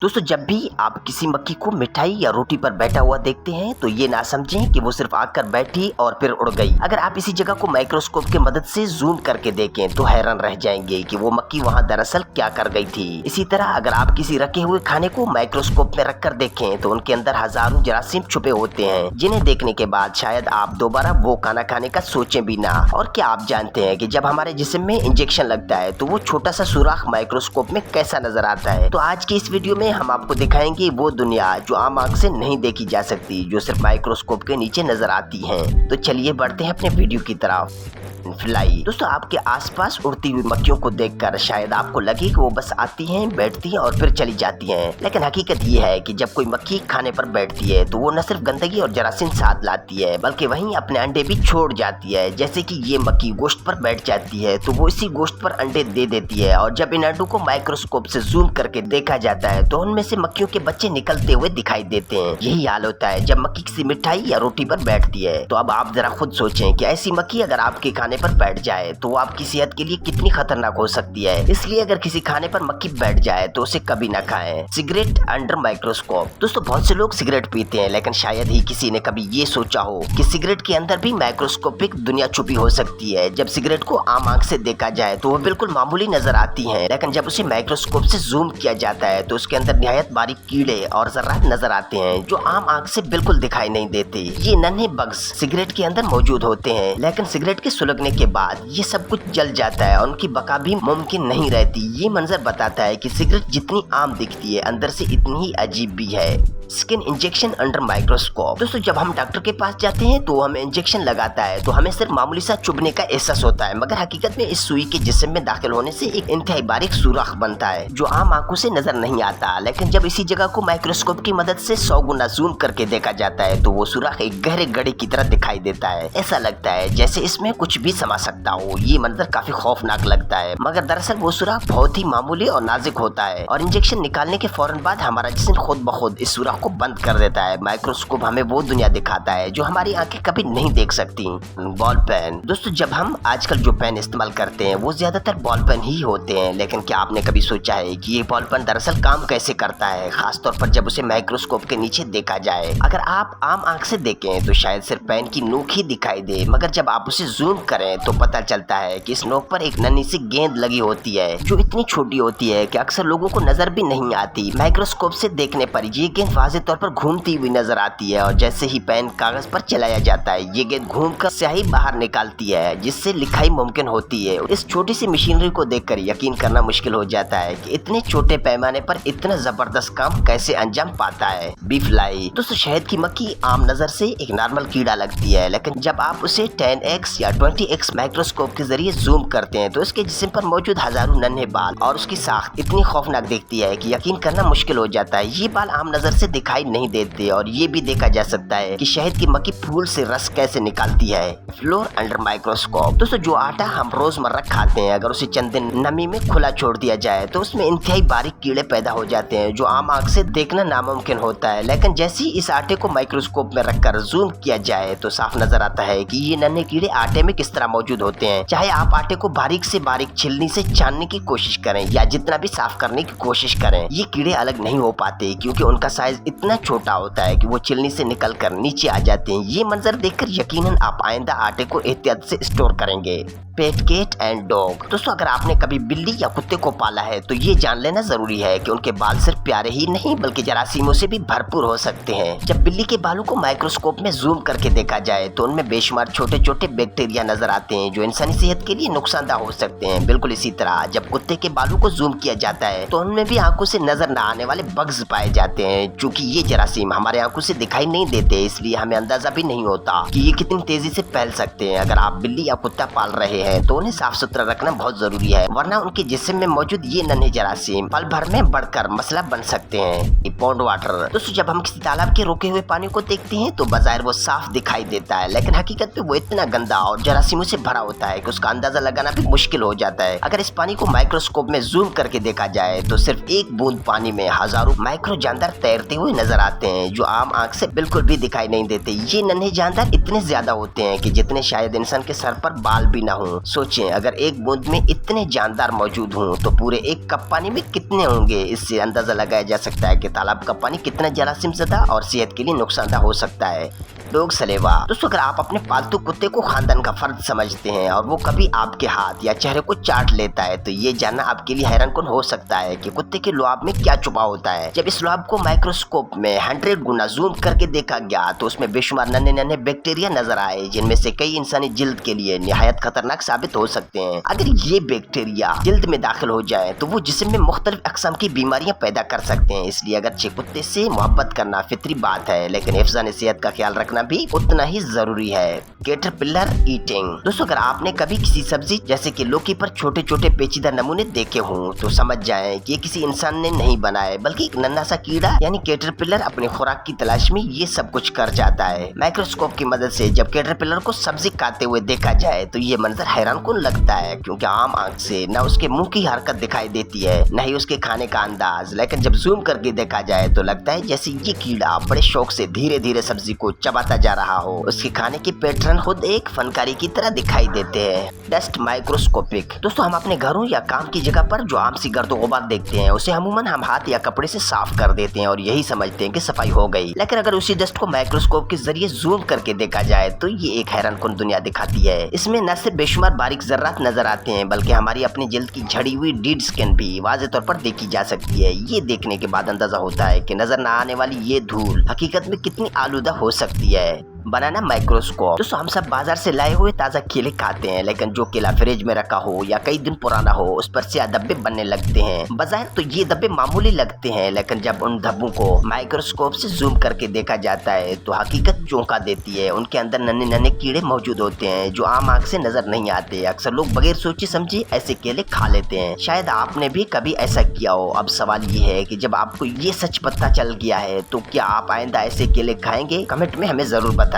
दोस्तों, जब भी आप किसी मक्खी को मिठाई या रोटी पर बैठा हुआ देखते हैं तो ये ना समझें कि वो सिर्फ आकर बैठी और फिर उड़ गई। अगर आप इसी जगह को माइक्रोस्कोप की मदद से जूम करके देखें तो हैरान रह जाएंगे कि वो मक्खी वहाँ दरअसल क्या कर गई थी। इसी तरह अगर आप किसी रखे हुए खाने को माइक्रोस्कोप में रखकर देखें तो उनके अंदर हजारों जरासीम छुपे होते हैं, जिन्हें देखने के बाद शायद आप दोबारा वो खाना खाने का सोचें भी ना। और क्या आप जानते हैं कि जब हमारे जिस्म में इंजेक्शन लगता है तो वो छोटा सा सुराख माइक्रोस्कोप में कैसा नजर आता है। तो आज की इस वीडियो में हम आपको दिखाएंगे वो दुनिया जो आम आंख से नहीं देखी जा सकती, जो सिर्फ माइक्रोस्कोप के नीचे नजर आती है। तो चलिए बढ़ते हैं अपने वीडियो की तरफ। फ्लाई। दोस्तों, आपके आसपास उड़ती हुई मक्खियों को देखकर शायद आपको लगे कि वो बस आती हैं, बैठती हैं और फिर चली जाती हैं, लेकिन हकीकत ये है कि जब कोई मक्खी खाने पर बैठती है तो वो न सिर्फ गंदगी और जरासीम साथ लाती है बल्कि वहीं अपने अंडे भी छोड़ जाती है। जैसे कि ये मक्खी गोश्त पर बैठ जाती है तो वो इसी गोश्त पर अंडे दे देती है, और जब इन अंडों को माइक्रोस्कोप से जूम करके देखा जाता है तो उनमें से मक्खियों के बच्चे निकलते हुए दिखाई देते हैं। यही हाल होता है जब मक्खी किसी मिठाई या रोटी पर बैठती है। तो अब आप जरा खुद सोचें कि ऐसी मक्खी अगर आपके खाने पर बैठ जाए तो वो आपकी सेहत के लिए कितनी खतरनाक हो सकती है। इसलिए अगर किसी खाने पर मक्खी बैठ जाए तो उसे कभी ना खाएं। Cigarette under microscope. दोस्तों, बहुत से लोग सिगरेट पीते हैं, लेकिन शायद ही किसी ने कभी ये सोचा हो कि सिगरेट के अंदर भी माइक्रोस्कोपिक दुनिया छुपी हो सकती है। जब सिगरेट को आम आंख से देखा जाए तो वो बिल्कुल मामूली नजर आती है, लेकिन जब उसे माइक्रोस्कोप से जूम किया जाता है तो उसके अंदर निहायत बारीक कीड़े और जर्रात नजर आते हैं जो आम आंख से बिल्कुल दिखाई नहीं देते। ये नन्हे बग्स सिगरेट के अंदर मौजूद होते हैं, लेकिन सिगरेट के सुलगने के बाद ये सब कुछ जल जाता है और उनकी बका भी मुमकिन नहीं रहती। ये मंजर बताता है कि सिगरेट जितनी आम दिखती है अंदर से इतनी ही अजीब भी है। Skin injection under microscope. दोस्तों, जब हम डॉक्टर के पास जाते हैं तो हमें इंजेक्शन लगाता है तो हमें सिर्फ मामूली सा चुभने का एहसास होता है, मगर हकीकत में इस सुई के जिस्म में दाखिल होने से एक इंतहाई बारीक सुराख बनता है जो आम आंखों से नजर नहीं आता। लेकिन जब इसी जगह को माइक्रोस्कोप की मदद से 100 गुना जूम करके देखा जाता है तो वो सुराख एक गहरे गड्ढे की तरह दिखाई देता है। ऐसा लगता है जैसे इसमें कुछ भी समा सकता हो। ये मंजर काफी खौफनाक लगता है, मगर दरअसल वो सुराख बहुत ही मामूली और नाजुक होता है, और इंजेक्शन निकालने के फौरन बाद हमारा जिस्म खुद ब खुद इस सुराख को बंद कर देता है। माइक्रोस्कोप हमें वो दुनिया दिखाता है जो हमारी आंखें कभी नहीं देख सकती। Ball pen. दोस्तों, जब हम आजकल जो पेन इस्तेमाल करते हैं वो ज्यादातर बॉल पेन ही होते हैं, लेकिन क्या आपने कभी सोचा है कि ये बॉल पेन दरअसल काम कैसे करता है, खासतौर पर जब उसे माइक्रोस्कोप के नीचे देखा जाए। अगर आप आम आंख से देखें तो शायद सिर्फ पेन की नोक ही दिखाई दे, मगर जब आप उसे जूम करें तो पता चलता है कि इस नोक पर एक नन्ही सी गेंद लगी होती है जो इतनी छोटी होती है कि अक्सर लोगों को नजर भी नहीं आती। माइक्रोस्कोप से देखने पर ये गेंद वाज़ेह तौर पर घूमती हुई नजर आती है, और जैसे ही पेन कागज पर चलाया जाता है ये गेंद घूमकर स्याही बाहर निकालती है, जिससे लिखाई मुमकिन होती है। इस छोटी सी मशीनरी को देखकर यकीन करना मुश्किल हो जाता है कि इतने छोटे पैमाने पर इतना जबरदस्त काम कैसे अंजाम पाता है। Bee fly. दोस्तों, शहद की मक्खी आम नजर से एक नॉर्मल कीड़ा लगती है, लेकिन जब आप उसे 10x या 20x माइक्रोस्कोप के जरिए जूम करते हैं तो इसके जिस्म पर मौजूद हजारों नन्हे बाल और उसकी साख इतनी खौफनाक दिखती है कि यकीन करना मुश्किल हो जाता है। ये बाल आम नजर से दिखाई नहीं देते, और ये भी देखा जा सकता है कि शहद की मक्खी फूल से रस कैसे निकालती है। Floor under microscope. दोस्तों, जो आटा हम रोजमर्रा खाते हैं अगर उसे चंद दिन नमी में खुला छोड़ दिया जाए तो उसमें इंतहाई बारीक कीड़े पैदा हो जाते हैं जो आम आंख से देखना नामुमकिन होता है, लेकिन जैसे ही इस आटे को माइक्रोस्कोप में रखकर जूम किया जाए तो साफ नजर आता है कि ये नन्हे कीड़े आटे में किस तरह मौजूद होते हैं। चाहे आप आटे को बारीक से बारीक छिलनी से छानने की कोशिश करें या जितना भी साफ करने की कोशिश करें, ये कीड़े अलग नहीं हो पाते क्योंकि उनका साइज इतना छोटा होता है कि वो छिलनी से निकलकर नीचे आ जाते हैं। ये मंजर देखकर यकीनन आप आइंदा आटे को एहतियात से स्टोर करेंगे। पेट कैट एंड डॉग। दोस्तों, अगर आपने कभी बिल्ली या कुत्ते को पाला है तो ये जान लेना जरूरी है कि उनके बाल सिर्फ प्यारे ही नहीं बल्कि जरासीमों से भी भरपूर हो सकते हैं। जब बिल्ली के बालों को माइक्रोस्कोप में जूम करके देखा जाए तो उनमें बेशुमार छोटे छोटे बैक्टीरिया नजर आते हैं जो इंसानी सेहत के लिए नुकसानदाह हो सकते हैं। बिल्कुल इसी तरह जब कुत्ते के बालों को जूम किया जाता है तो उनमें भी आंखों से नजर न आने वाले बग्स पाए जाते हैं। चूंकि ये जरासीम हमारे आंखों से दिखाई नहीं देते, इसलिए हमें अंदाजा भी नहीं होता कि ये कितनी तेजी से फैल सकते हैं। अगर आप बिल्ली या कुत्ता पाल रहे हैं तो उन्हें साफ सुथरा रखना बहुत जरूरी है, वरना उनके जिस्म में मौजूद ये नन्हे जरासीम पल भर में बढ़कर मसला बन सकते हैं। Pond water. दोस्तों, जब हम किसी तालाब के रोके हुए पानी को देखते हैं तो बाज़ाहिर वो साफ दिखाई देता है, लेकिन हकीकत में वो इतना गंदा और जरासीमों से भरा होता है कि उसका अंदाजा लगाना भी मुश्किल हो जाता है। अगर इस पानी को माइक्रोस्कोप में जूम करके देखा जाए तो सिर्फ एक बूंद पानी में हजारों माइक्रो जानदार तैरते हुए नजर आते हैं जो आम आंख से बिल्कुल भी दिखाई नहीं देते। ये नन्हे जानदार इतने ज्यादा होते हैं कि जितने शायद इंसान के सर पर बाल भी ना हो। हूँ। सोचें अगर एक बूंद में इतने जानदार मौजूद हों तो पूरे एक कप पानी में कितने होंगे। इससे अंदाजा लगाया जा सकता है कि तालाब का पानी कितना जरासीम ज़दा और सेहत के लिए नुकसानदायक हो सकता है। Dog saliva. दोस्तों अगर आप अपने पालतू कुत्ते को खानदान का फर्द समझते हैं और वो कभी आपके हाथ या चेहरे को चाट लेता है तो ये जानना आपके लिए हैरानकुन हो सकता है कि कुत्ते के लुआब में क्या छुपा होता है। जब इस लुआब को माइक्रोस्कोप में 100 गुना जूम करके देखा गया तो उसमें बेशुमार नन्हे नन्हे बैक्टीरिया नजर आए, जिनमें से कई इंसानी जिल्द के लिए निहायत खतरनाक साबित हो सकते हैं। अगर ये बैक्टीरिया जिल्द में दाखिल हो जाए तो वो जिस्म में मुख्तलिफ अक़साम की बीमारियां पैदा कर सकते हैं। इसलिए अगरचे कुत्ते से मोहब्बत करना फितरी बात है, लेकिन हिफ्ज़ान सेहत का ख्याल रखना भी उतना ही जरूरी है। Caterpillar eating. दोस्तों अगर आपने कभी किसी सब्जी जैसे कि लौकी पर छोटे छोटे पेचीदा नमूने देखे हों तो समझ जाएं कि ये किसी इंसान ने नहीं बनाए, बल्कि एक नन्हा सा कीड़ा यानी कैटरपिलर अपनी खुराक की तलाश में ये सब कुछ कर जाता है। माइक्रोस्कोप की मदद से जब कैटरपिलर को सब्जी खाते हुए देखा जाए तो ये मंजर हैरानकुन लगता है, क्योंकि आम आंख से न उसके मुंह की हरकत दिखाई देती है न ही उसके खाने का अंदाज। लेकिन जब जूम करके देखा जाए तो लगता है जैसे ये कीड़ा बड़े शौक से धीरे धीरे सब्जी को चबाता जा रहा हो। उसके खाने के पैटर्न खुद एक फनकारी की तरह दिखाई देते हैं। Dust microscopic. दोस्तों हम अपने घरों या काम की जगह पर जो आम सी गर्द गुबार देखते हैं उसे अमूमन हम हाथ या कपड़े से साफ कर देते हैं और यही समझते हैं कि सफाई हो गई। लेकिन अगर उसी डस्ट को माइक्रोस्कोप के जरिए जूम करके देखा जाए तो ये एक हैरानकुन दुनिया दिखाती है। इसमें न सिर्फ बेशुमार बारीक जर्रात नजर आते हैं बल्कि हमारी अपनी जिल्द की झड़ी हुई डेड स्किन भी वाज़े तौर पर देखी जा सकती है। ये देखने के बाद अंदाजा होता है कि नजर न आने वाली ये धूल हकीकत में कितनी आलूदा हो सकती है। बनाना माइक्रोस्कोप। दोस्तों हम सब बाजार से लाए हुए ताज़ा केले खाते हैं, लेकिन जो केला फ्रिज में रखा हो या कई दिन पुराना हो उस पर से धब्बे बनने लगते हैं। बज़ाहिर तो ये धब्बे मामूली लगते हैं, लेकिन जब उन धब्बों को माइक्रोस्कोप से जूम करके देखा जाता है तो हकीकत चौंका देती है। उनके अंदर नन्हे नन्हे कीड़े मौजूद होते हैं जो आम आंख से नजर नहीं आते। अक्सर लोग बगैर सोचे समझे ऐसे केले खा लेते हैं। शायद आपने भी कभी ऐसा किया हो। अब सवाल ये है कि जब आपको ये सच पता चल गया है तो क्या आप आइंदा ऐसे केले खाएंगे? कमेंट में हमें जरूर बताएं।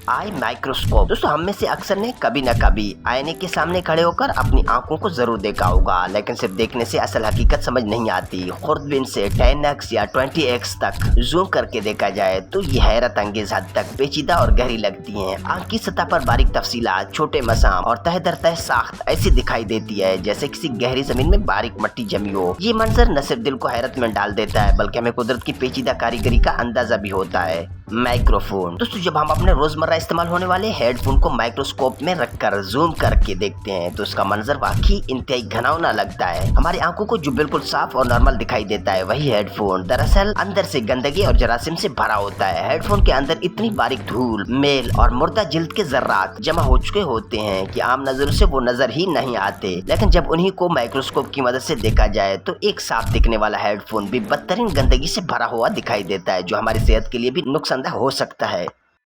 आई माइक्रोस्कोप। दोस्तों हम में से अक्सर ने कभी न कभी आईने के सामने खड़े होकर अपनी आंखों को जरूर देखा होगा, लेकिन सिर्फ देखने से असल हकीकत समझ नहीं आती। खुर्दबीन से 10x या 20x तक जूम करके देखा जाए तो ये हैरत अंगेज हद तक पेचीदा और गहरी लगती हैं। आंख की सतह पर बारीक तफसीलात, छोटे मसाम और तह दर तह साख्त ऐसी दिखाई देती है जैसे किसी गहरी जमीन में बारीक मट्टी जमी हो। ये मंजर न सिर्फ दिल को हैरत में डाल देता है बल्कि हमें कुदरत की पेचीदा कारीगरी का अंदाजा भी होता है। माइक्रोफोन। दोस्तों जब हम अपने रोजमर्रा इस्तेमाल होने वाले हेडफोन को माइक्रोस्कोप में रखकर जूम करके देखते हैं तो उसका मंजर वाकई इंतहाई घिनौना लगता है। हमारी आंखों को जो बिल्कुल साफ और नॉर्मल दिखाई देता है वही हेडफोन दरअसल अंदर से गंदगी और जरासीम से भरा होता है। हेडफोन के अंदर इतनी बारीक धूल, मेल और मुर्दा जिल्द के जर्रात जमा हो चुके होते हैं कि आम नजरों से वो नजर ही नहीं आते। लेकिन जब उन्हीं को माइक्रोस्कोप की मदद से देखा जाए तो एक साफ दिखने वाला हेडफोन भी बदतरीन गंदगी से भरा हुआ दिखाई देता है, जो हमारी सेहत के लिए भी नुकसानदेह हो सकता है।